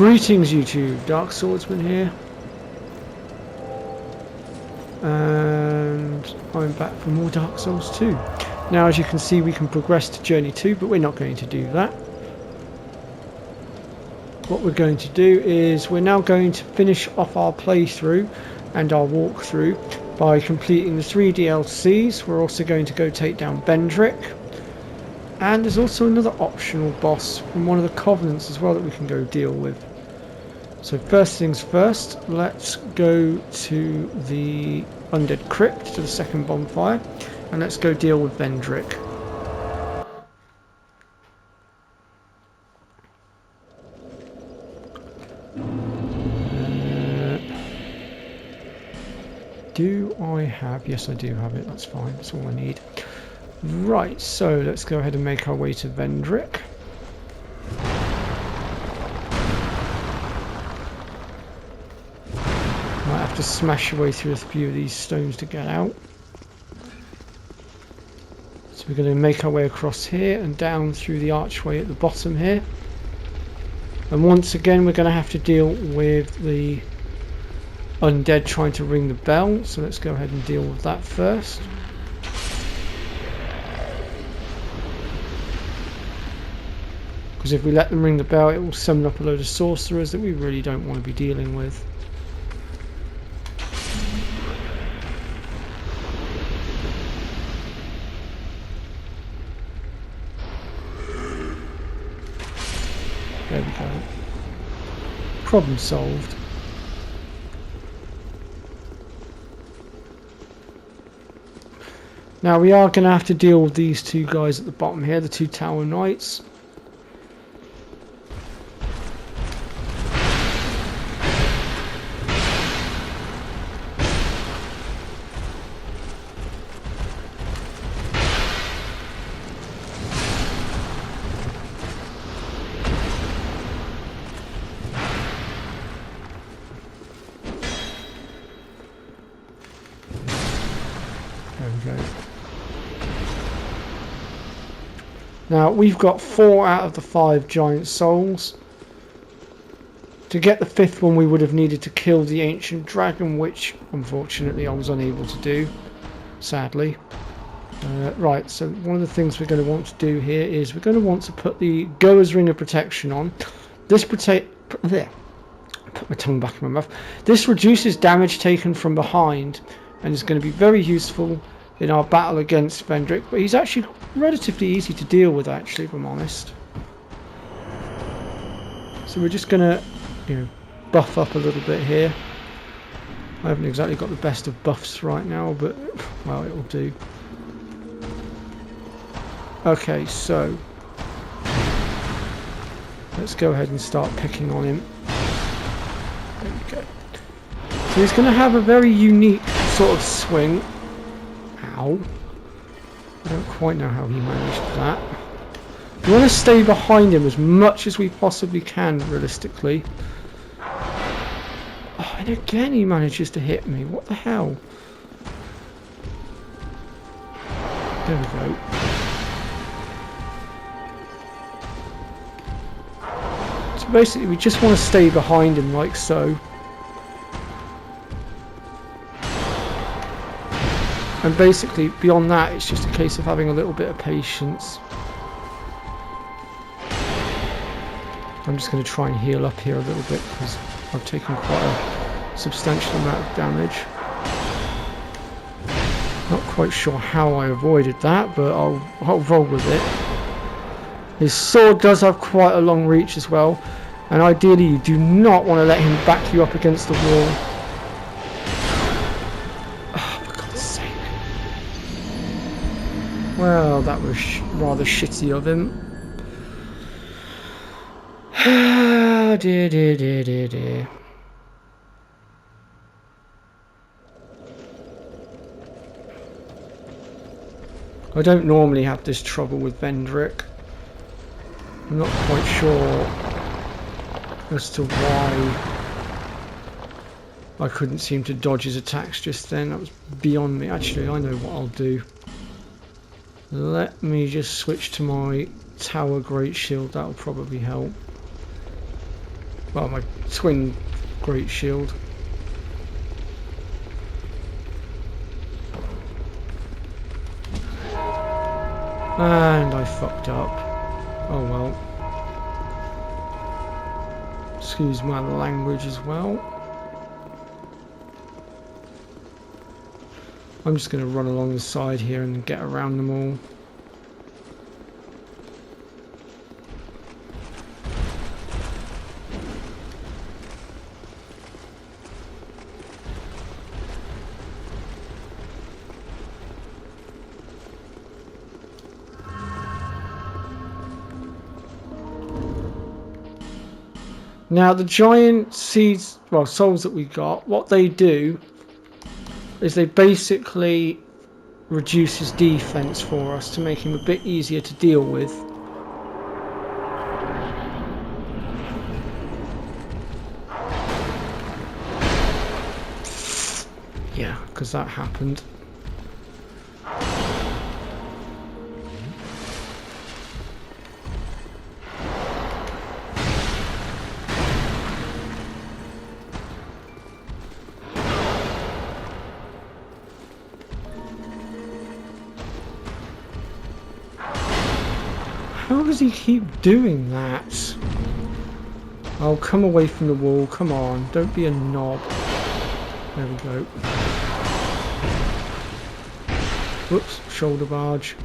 Greetings YouTube, Dark Swordsman here. And I'm back for more Dark Souls 2. Now as you can see we can progress to Journey 2, but we're not going to do that. What we're going to do is we're now going to finish off our playthrough and our walkthrough by completing the 3 DLCs. We're also going to go take down Vendric. And there's also another optional boss from one of the Covenants as well that we can go deal with. So first things first, let's go to the Undead Crypt, to the second bonfire, and let's go deal with Vendric. Do I have? Yes, I do have it. That's fine. That's all I need. Right, so let's go ahead and make our way to Vendric. Might have to smash your way through a few of these stones to get out. So we're going to make our way across here and down through the archway at the bottom here. And once again we're going to have to deal with the undead trying to ring the bell. So let's go ahead and deal with that first. Because if we let them ring the bell, it will summon up a load of sorcerers that we really don't want to be dealing with. There we go. Problem solved. Now we are going to have to deal with these two guys at the bottom here, the two Tower Knights. Now we've got 4 out of the 5 giant souls. To get the 5th one we would have needed to kill the ancient dragon, which unfortunately I was unable to do, sadly. Right, so one of the things we're going to want to do here is we're going to want to put the Goer's Ring of Protection on. This put my tongue back in my mouth. This reduces damage taken from behind and is going to be very useful in our battle against Vendric, but he's actually relatively easy to deal with, actually, if I'm honest. So we're just gonna, buff up a little bit here. I haven't exactly got the best of buffs right now, but well, it'll do. Okay, so let's go ahead and start picking on him. There we go. So he's going to have a very unique sort of swing. Ow. I don't quite know how he managed that. We want to stay behind him as much as we possibly can, realistically. Oh, and again he manages to hit me. What the hell? There we go. So basically we just want to stay behind him like so. And basically, beyond that, it's just a case of having a little bit of patience. I'm just going to try and heal up here a little bit because I've taken quite a substantial amount of damage. Not quite sure how I avoided that, but I'll roll with it. His sword does have quite a long reach as well, and ideally you do not want to let him back you up against the wall. Well, that was rather shitty of him. Dear. I don't normally have this trouble with Vendric. I'm not quite sure as to why I couldn't seem to dodge his attacks just then. That was beyond me. Actually, I know what I'll do. Let me just switch to my Tower Great Shield. That'll probably help. Well, my twin great shield. And I fucked up. Oh well. Excuse my language as well. I'm just going to run along the side here and get around them all. Now the giant seeds, well, souls that we got, what they do is they basically reduce his defense for us to make him a bit easier to deal with. Yeah, because that happened. How does he keep doing that? Oh, come away from the wall. Come on. Don't be a knob. There we go. Whoops. Shoulder barge.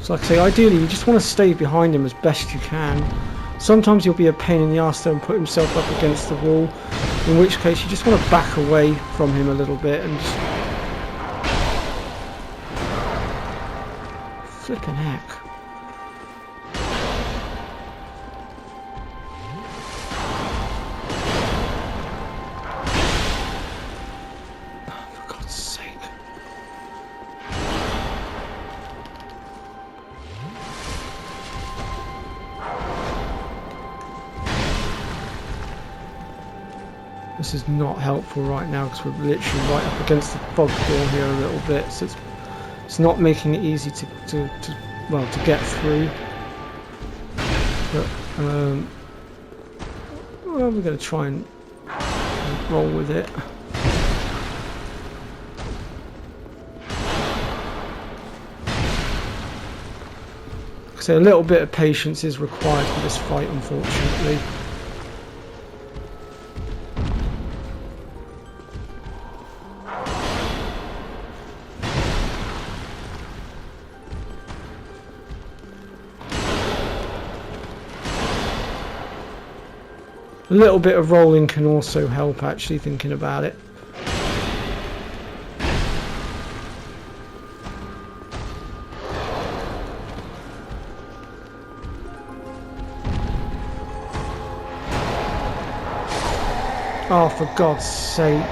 So like I say, ideally you just want to stay behind him as best you can. Sometimes he'll be a pain in the arse though and put himself up against the wall. In which case you just want to back away from him a little bit and just... Flippin' heck. Oh, for God's sake. This is not helpful right now because we're literally right up against the fog wall here a little bit, so it's not making it easy to get through. But well, we're going to try and roll with it. So a little bit of patience is required for this fight, unfortunately. A little bit of rolling can also help, actually, thinking about it. Oh, for God's sake.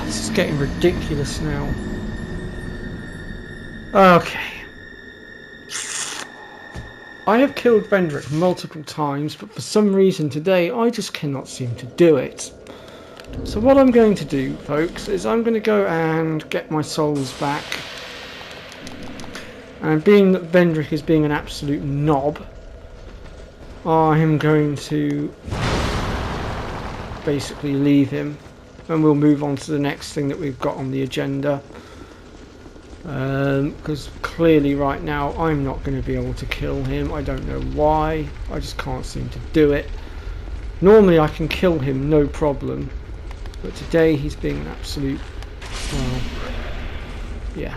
This is getting ridiculous now. Okay. I have killed Vendric multiple times, but for some reason today I just cannot seem to do it. So what I'm going to do, folks, is I'm going to go and get my souls back. And being that Vendric is being an absolute knob, I am going to basically leave him. And we'll move on to the next thing that we've got on the agenda. Because clearly right now I'm not going to be able to kill him. I don't know why. I just can't seem to do it. Normally I can kill him no problem, but today he's being an absolute, well, yeah.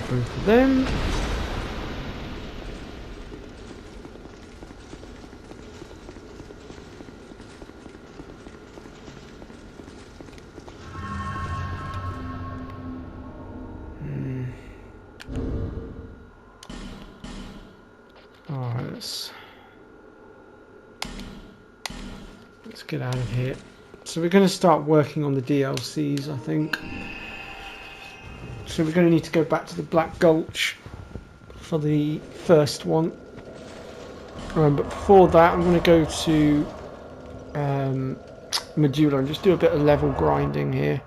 both of them. Alright, let's get out of here. So we're going to start working on the DLCs, I think. So we're going to need to go back to the Black Gulch for the first one. But before that, I'm going to go to Medulla and just do a bit of level grinding here.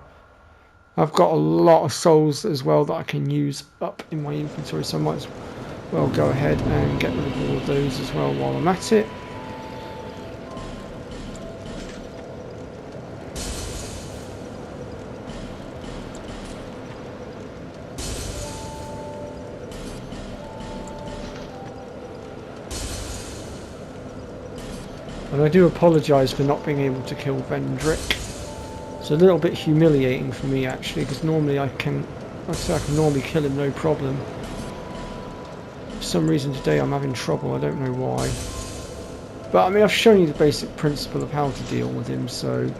I've got a lot of souls as well that I can use up in my inventory, so I might as well go ahead and get rid of all of those as well while I'm at it. And I do apologise for not being able to kill vendric. It's a little bit humiliating for me actually, because normally I can normally kill him no problem. For some reason today I'm having trouble, I don't know why. But I mean, I've shown you the basic principle of how to deal with him, so...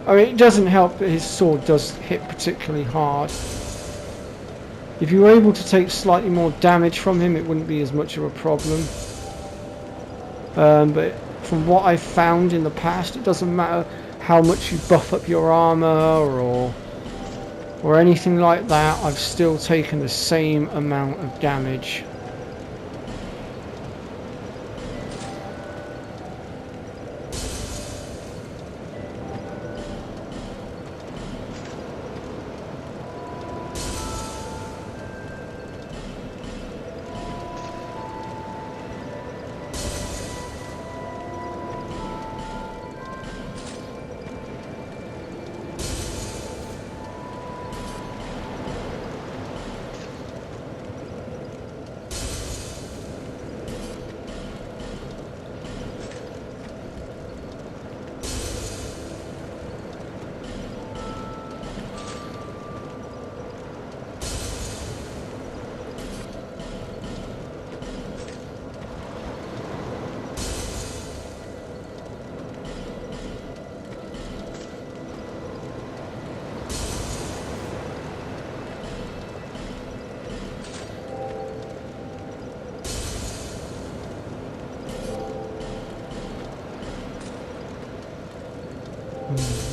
I mean, it doesn't help that his sword does hit particularly hard. If you were able to take slightly more damage from him, it wouldn't be as much of a problem. But from what I've found in the past, it doesn't matter how much you buff up your armor or anything like that, I've still taken the same amount of damage.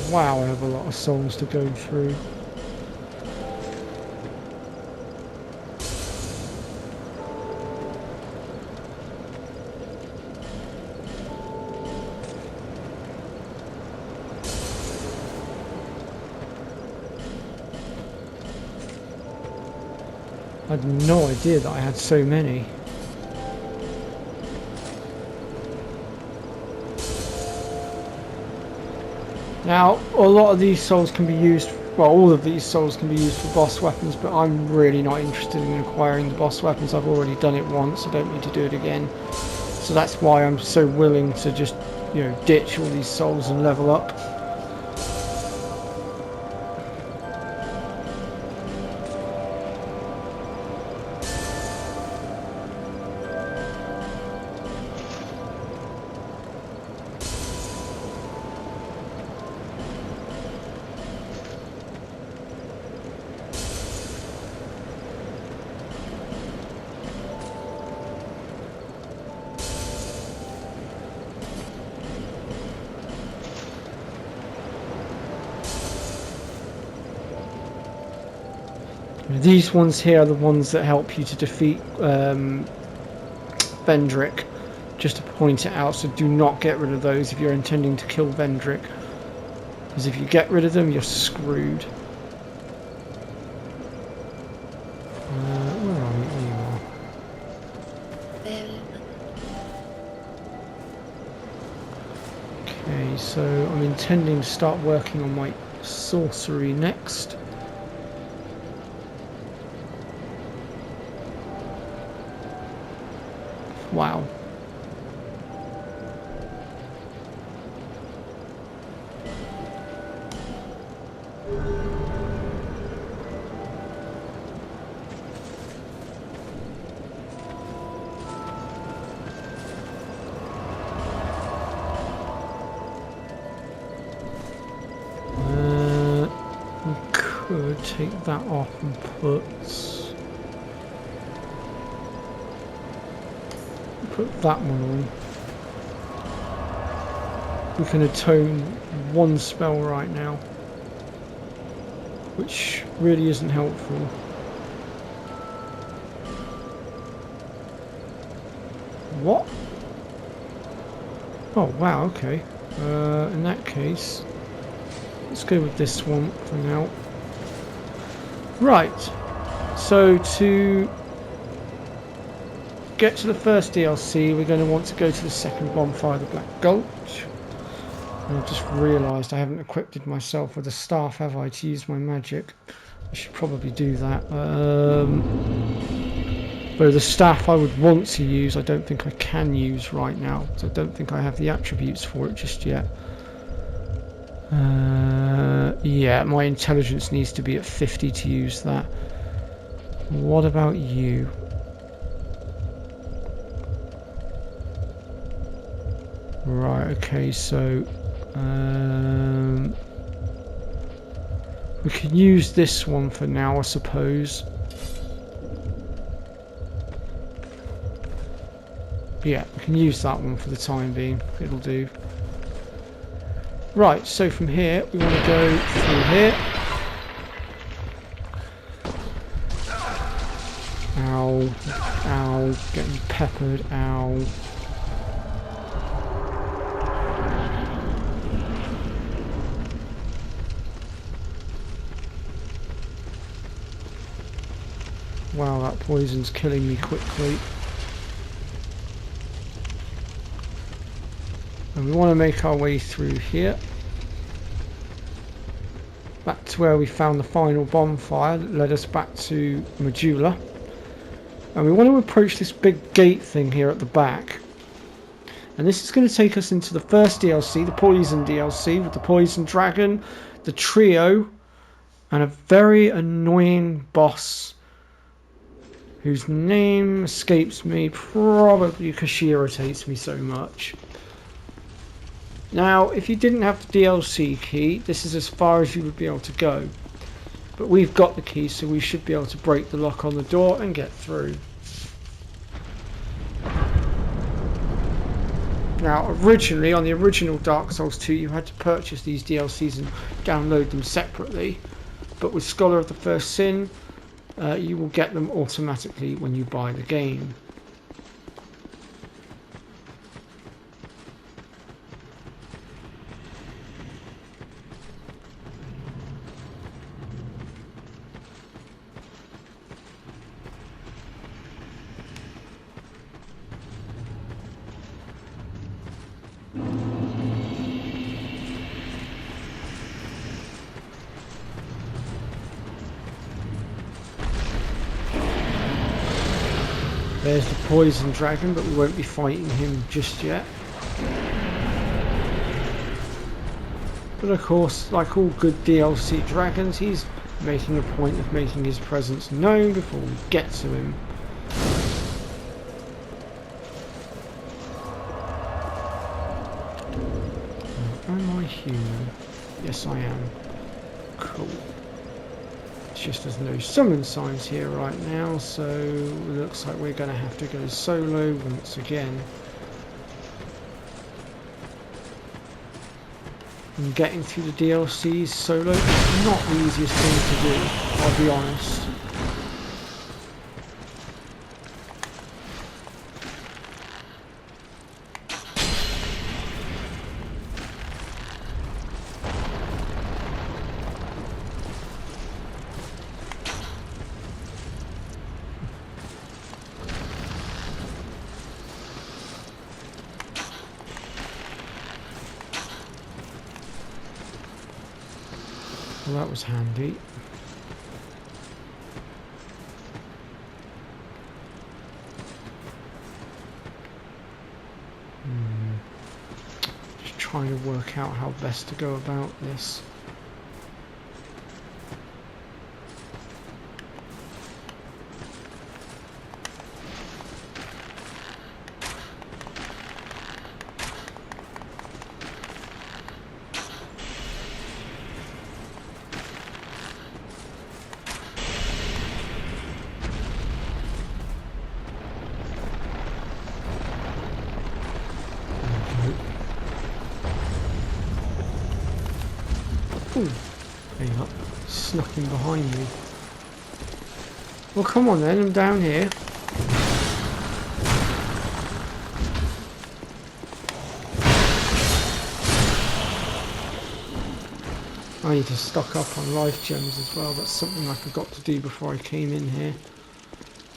Wow, I have a lot of souls to go through. I had no idea that I had so many. Now, a lot of these souls can be used, well, all of these souls can be used for boss weapons, but I'm really not interested in acquiring the boss weapons. I've already done it once, I don't need to do it again. So that's why I'm so willing to just, you know, ditch all these souls and level up. These ones here are the ones that help you to defeat vendric, just to point it out, so do not get rid of those if you're intending to kill vendric, because if you get rid of them you're screwed. Where are you? Okay, so I'm intending to start working on my sorcery next. Wow. take that off and put that one on. We can atone one spell right now, which really isn't helpful. What? Oh wow, okay. In that case, let's go with this one for now. Right, so to get to the first DLC, we're going to want to go to the second bonfire, the Black Gulch. And I've just realised I haven't equipped myself with a staff, have I, to use my magic? I should probably do that. But the staff I would want to use, I don't think I can use right now. So I don't think I have the attributes for it just yet. Yeah, my intelligence needs to be at 50 to use that. What about you? Right, okay, so we can use this one for now, I suppose. Yeah, we can use that one for the time being. It'll do. Right, so from here, we want to go through here. Ow. Ow. Getting peppered. Ow. Wow, that poison's killing me quickly. And we want to make our way through here. Back to where we found the final bonfire that led us back to Medulla. And we want to approach this big gate thing here at the back. And this is going to take us into the first DLC, the Poison DLC, with the Poison Dragon, the trio, and a very annoying boss whose name escapes me, probably because she irritates me so much. Now, if you didn't have the DLC key, this is as far as you would be able to go. But we've got the key, so we should be able to break the lock on the door and get through. Now, originally, on the original Dark Souls 2, you had to purchase these DLCs and download them separately. But with Scholar of the First Sin, you will get them automatically when you buy the game. There's the Poison Dragon, but we won't be fighting him just yet. But of course, like all good DLC dragons, he's making a point of making his presence known before we get to him. Am I human? Yes, I am. Cool. It's just there's no summon signs here right now, so it looks like we're going to have to go solo once again. And getting through the DLCs solo is not the easiest thing to do, I'll be honest. Well, that was handy. Just trying to work out how best to go about this. Hang up. Snuck in behind me. Well, come on then, I'm down here. I need to stock up on life gems as well. That's something I forgot to do before I came in here.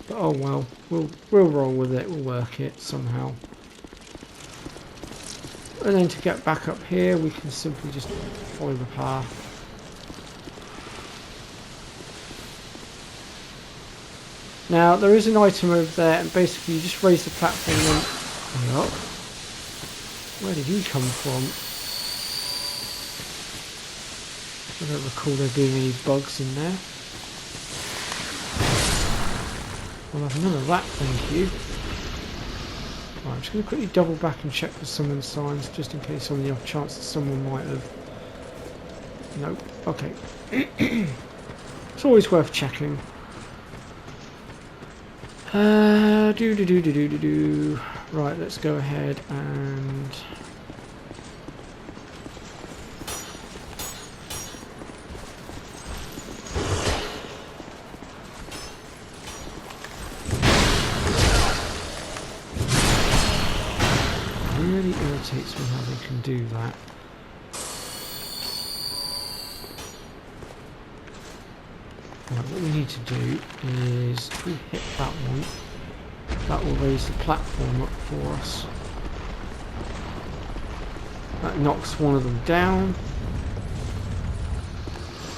But oh well, we'll roll with it. We'll work it somehow. And then to get back up here, we can simply just follow the path. Now there is an item over there, and basically you just raise the platform and up. Where did he come from? I don't recall there being any bugs in there. Well, I've none of that, thank you. Right, I'm just going to quickly double back and check for summon signs, just in case on the off chance that someone might have... Nope. Okay. It's always worth checking. Right, let's go ahead and... Really irritates me how they can do that. Right, what we need to do is, if we hit that one, that will raise the platform up for us. That knocks one of them down,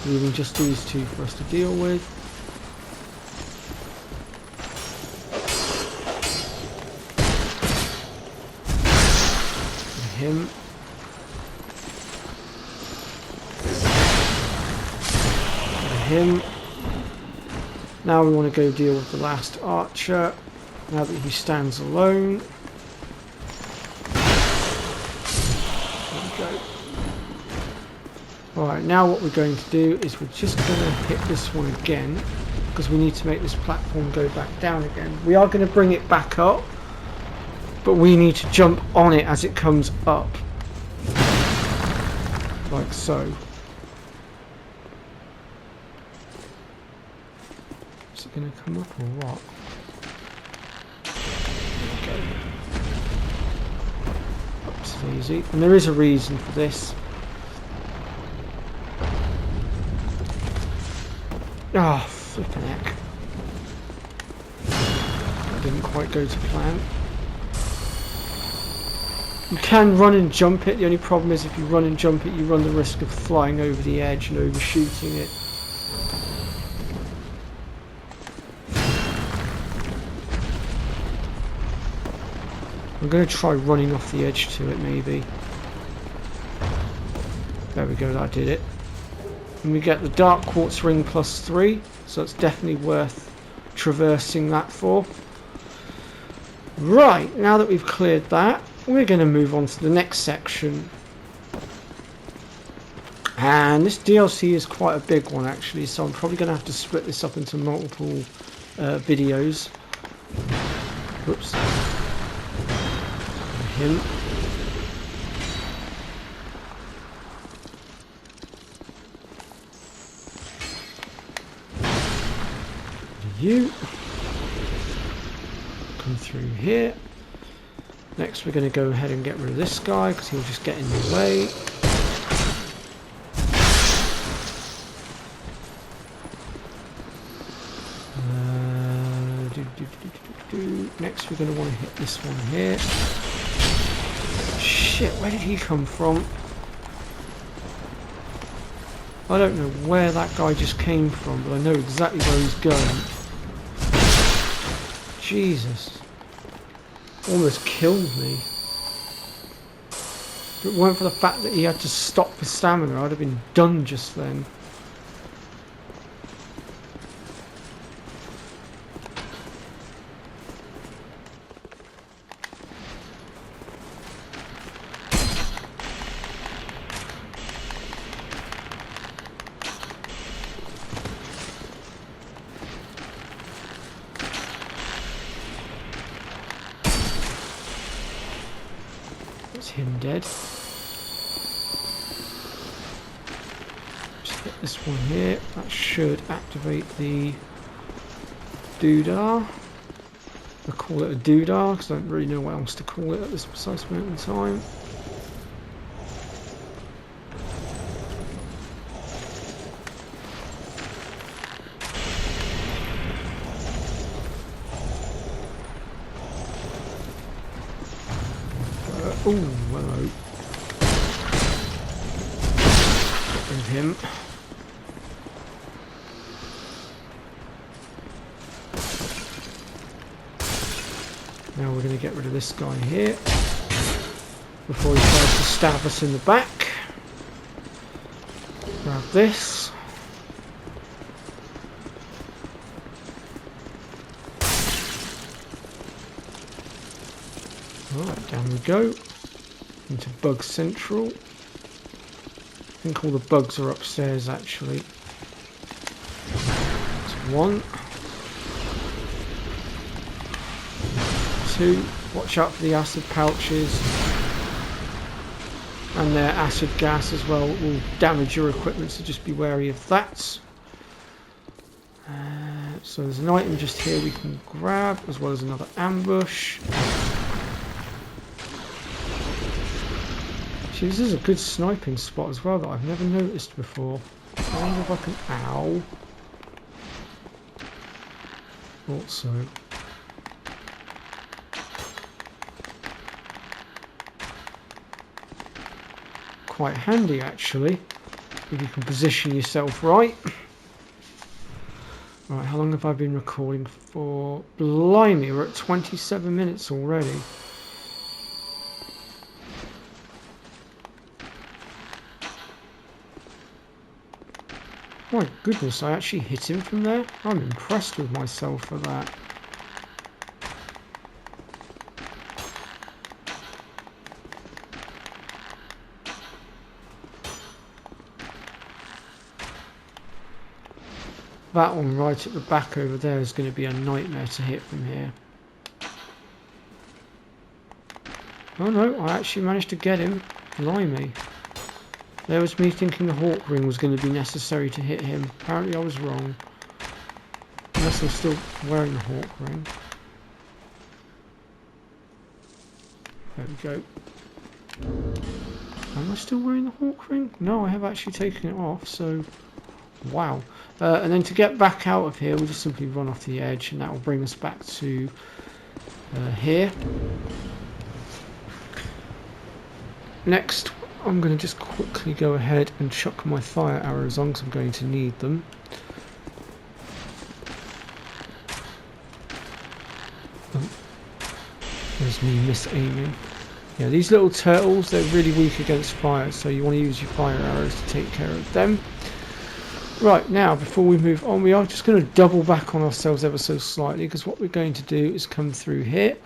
leaving just these two for us to deal with. Him. Him. Now we want to go deal with the last archer. Now that he stands alone. There we go. Alright, now what we're going to do is we're just going to hit this one again, because we need to make this platform go back down again. We are going to bring it back up, but we need to jump on it as it comes up. Like so. Is it going to come up or what? There we go. That's easy. And there is a reason for this. Ah, oh, flippin' heck. That didn't quite go to plan. You can run and jump it. The only problem is if you run and jump it, you run the risk of flying over the edge and overshooting it. I'm going to try running off the edge to it, maybe. There we go, that did it. And we get the Dark Quartz Ring +3, so it's definitely worth traversing that for. Right, now that we've cleared that, we're going to move on to the next section. And this DLC is quite a big one actually, so I'm probably going to have to split this up into multiple videos. Whoops. Him. You. Come through here. Next we're going to go ahead and get rid of this guy because he'll just get in the way. Next we're going to want to hit this one here. Shit, where did he come from? I don't know where that guy just came from, but I know exactly where he's going. Jesus. Almost killed me. If it weren't for the fact that he had to stop for stamina, I'd have been done just then. Him dead. Just hit this one here. That should activate the doodah. I call it a doodah because I don't really know what else to call it at this precise moment in time. Oh, hello. Get rid of him. Now we're going to get rid of this guy here before he tries to stab us in the back. Grab this. Alright, down we go. Into Bug Central. I think all the bugs are upstairs actually. That's one. Two. Watch out for the acid pouches. And their acid gas as well will damage your equipment, so just be wary of that. So there's an item just here we can grab, as well as another ambush. Actually, this is a good sniping spot as well that I've never noticed before. I wonder if I can... Ow. Thought so. Quite handy actually, if you can position yourself right. Right, how long have I been recording for? Blimey, we're at 27 minutes already. My goodness, I actually hit him from there. I'm impressed with myself for that. That one right at the back over there is going to be a nightmare to hit from here. Oh no, I actually managed to get him. Blimey. There was me thinking the hawk ring was going to be necessary to hit him. Apparently I was wrong. Unless I'm still wearing the hawk ring. There we go. Am I still wearing the hawk ring? No, I have actually taken it off, so... Wow. And then to get back out of here, we'll just simply run off the edge, and that will bring us back to here. Next, I'm going to just quickly go ahead and chuck my fire arrows on, because I'm going to need them. Oh. There's me misaiming. Yeah, these little turtles, they're really weak against fire, so you want to use your fire arrows to take care of them. Right, now before we move on, we are just going to double back on ourselves ever so slightly, because what we're going to do is come through here,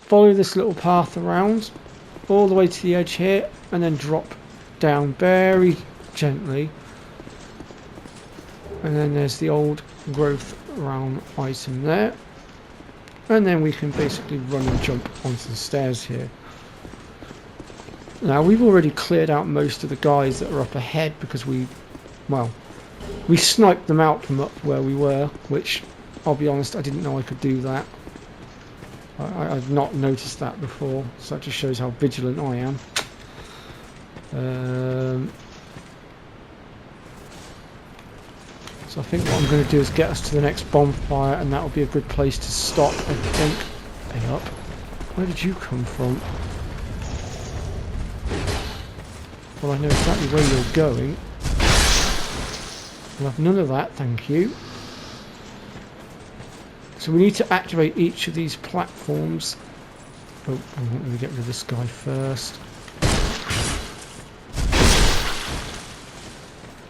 follow this little path around all the way to the edge here, and then drop down very gently. And then there's the old growth realm item there, and then we can basically run and jump onto the stairs here. Now we've already cleared out most of the guys that are up ahead, because we sniped them out from up where we were, which, I'll be honest, I didn't know I could do that. I've not noticed that before, so that just shows how vigilant I am. So I think what I'm going to do is get us to the next bonfire, and that will be a good place to stop, I think. Hey up. Where did you come from? Well, I know exactly where you're going. I'll have none of that, thank you. So we need to activate each of these platforms. Oh, I'm going to get rid of this guy first.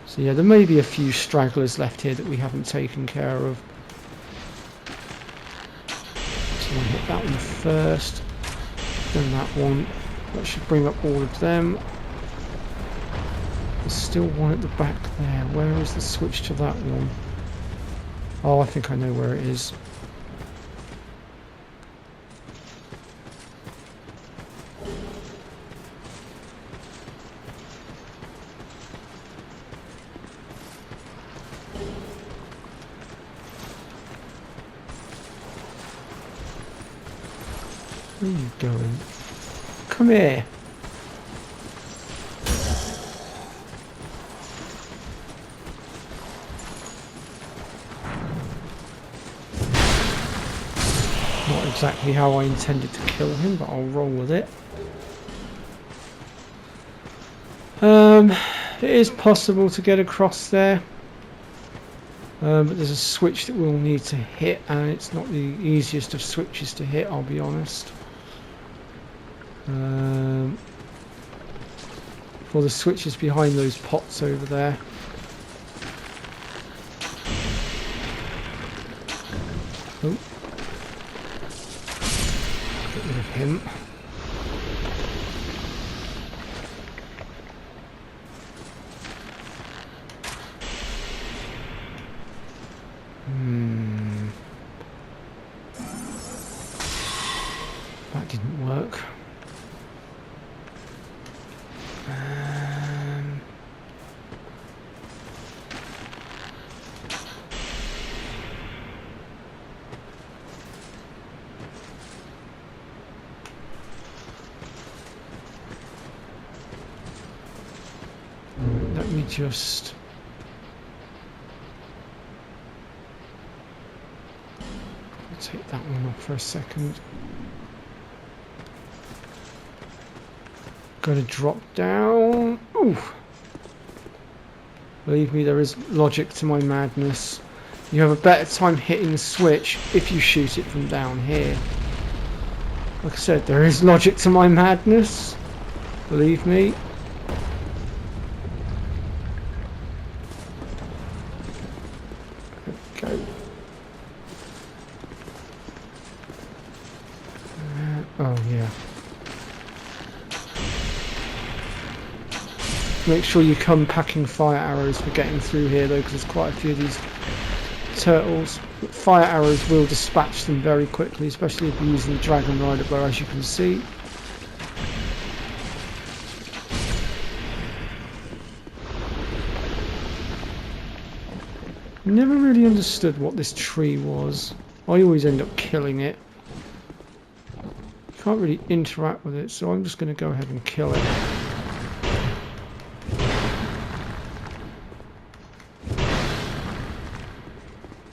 So yeah, there may be a few stragglers left here that we haven't taken care of. So we'll hit that one first, then that one. That should bring up all of them. There's still one at the back there. Where is the switch to that one? Oh, I think I know where it is. Where are you going? Come here. Not exactly how I intended to kill him, but I'll roll with it. It is possible to get across there. But there's a switch that we'll need to hit, and it's not the easiest of switches to hit, I'll be honest. For the switches behind those pots over there. Oh. Get rid of him. That didn't work. Let me just take that one off for a second. Going to drop down. Ooh. Believe me, there is logic to my madness. You have a better time hitting the switch if you shoot it from down here. Like I said, there is logic to my madness. Believe me. Go. Oh yeah. Make sure you come packing fire arrows for getting through here though, because there's quite a few of these turtles. But fire arrows will dispatch them very quickly, especially if you're using the dragon rider bow, as you can see. Never really understood what this tree was. I always end up killing it. Can't really interact with it, so I'm just going to go ahead and kill it.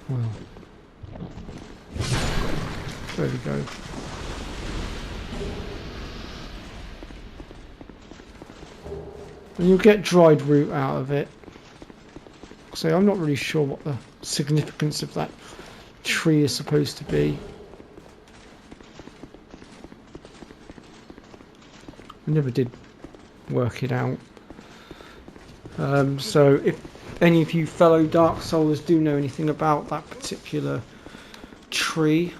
Well, there we go. And you'll get dried root out of it. So I'm not really sure what the significance of that tree is supposed to be. I never did work it out. So if any of you fellow Dark Soulers do know anything about that particular tree,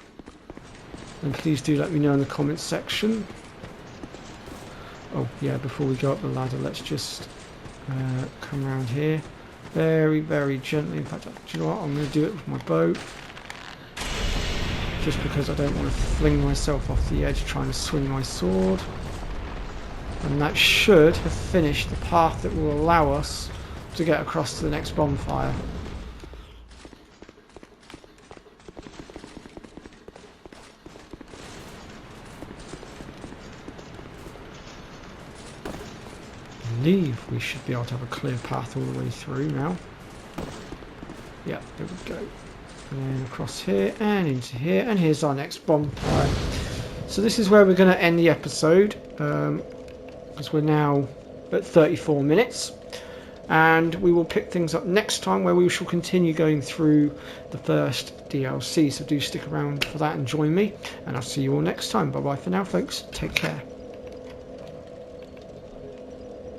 then please do let me know in the comments section. Oh yeah, before we go up the ladder, let's just come around here very, very gently. In fact, do you know what? I'm going to do it with my bow, just because I don't want to fling myself off the edge trying to swing my sword. And that should have finished the path that will allow us to get across to the next bonfire. I believe we should be able to have a clear path all the way through now. Yeah, there we go. And then across here and into here, and here's our next bonfire. So this is where we're going to end the episode, because we're now at 34 minutes. And we will pick things up next time, where we shall continue going through the first DLC. So do stick around for that and join me, and I'll see you all next time. Bye bye for now, folks. Take care.